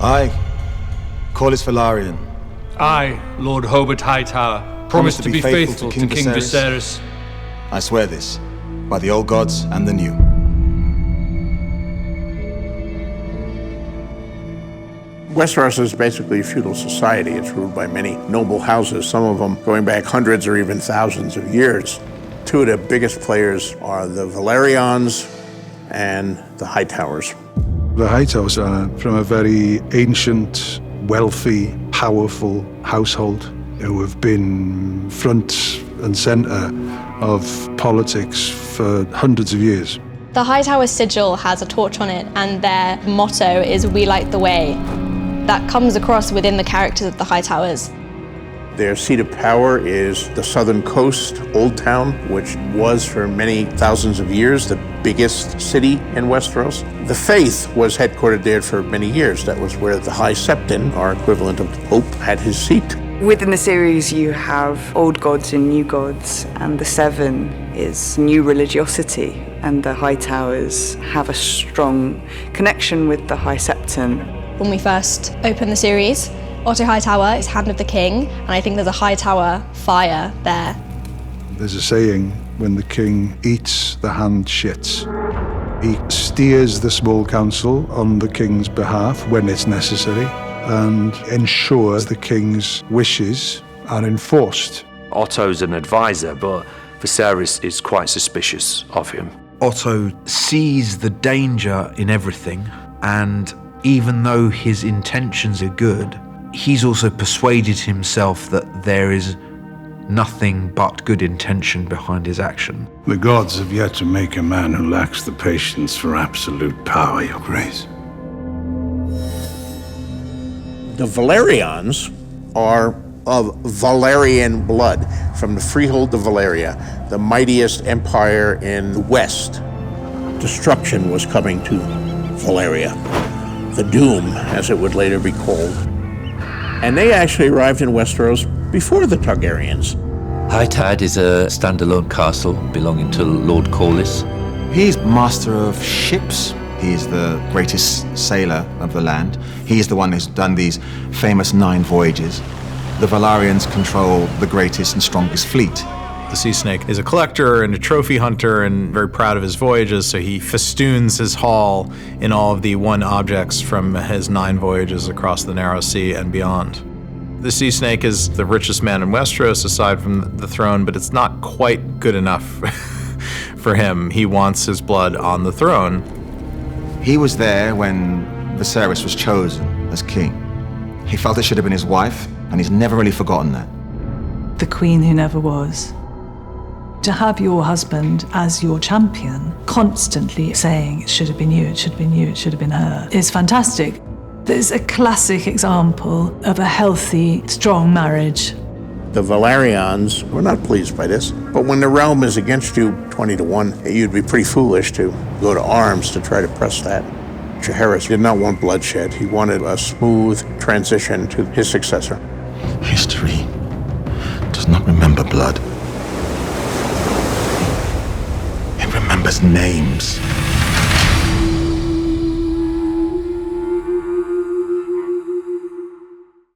I, Corlys Velaryon, I, Lord Hobart Hightower, promise to be faithful to King Viserys. I swear this, by the old gods and the new. Westeros is basically a feudal society. It's ruled by many noble houses, some of them going back hundreds or even thousands of years. Two of the biggest players are the Velaryons and the Hightowers. The Hightowers are from a very ancient, wealthy, powerful household who have been front and center of politics for hundreds of years. The Hightower sigil has a torch on it, and their motto is "We light the way." That comes across within the characters of the Hightowers. Their seat of power is the southern coast, Old Town, which was for many thousands of years the biggest city in Westeros. The Faith was headquartered there for many years. That was where the High Septon, our equivalent of the Pope, had his seat. Within the series, you have old gods and new gods, and the Seven is new religiosity, and the Hightowers have a strong connection with the High Septon. When we first open the series, Otto Hightower is Hand of the King, and I think there's a Hightower fire there. There's a saying, when the king eats, the hand shits. He steers the small council on the king's behalf when it's necessary and ensures the king's wishes are enforced. Otto's an advisor, but Viserys is quite suspicious of him. Otto sees the danger in everything, and even though his intentions are good, he's also persuaded himself that there is nothing but good intention behind his action. The gods have yet to make a man who lacks the patience for absolute power, Your Grace. The Velaryons are of Valyrian blood, from the freehold of Valyria, the mightiest empire in the west. Destruction was coming to Valyria. The Doom, as it would later be called. And they actually arrived in Westeros before the Targaryens. Hightide is a standalone castle belonging to Lord Corlys. He's master of ships. He's the greatest sailor of the land. He's the one who's done these famous 9 voyages. The Velaryons control the greatest and strongest fleet. The Sea Snake is a collector and a trophy hunter and very proud of his voyages, so he festoons his hall in all of the won objects from his 9 voyages across the Narrow Sea and beyond. The Sea Snake is the richest man in Westeros aside from the throne, but it's not quite good enough for him. He wants his blood on the throne. He was there when Viserys was chosen as king. He felt it should have been his wife, and he's never really forgotten that. The queen who never was. To have your husband as your champion, constantly saying, it should have been you, it should have been you, it should have been her, is fantastic. There's a classic example of a healthy, strong marriage. The Velaryons were not pleased by this, but when the realm is against you 20-1, you'd be pretty foolish to go to arms to try to press that. Jaehaerys did not want bloodshed. He wanted a smooth transition to his successor. History does not remember blood. It remembers names.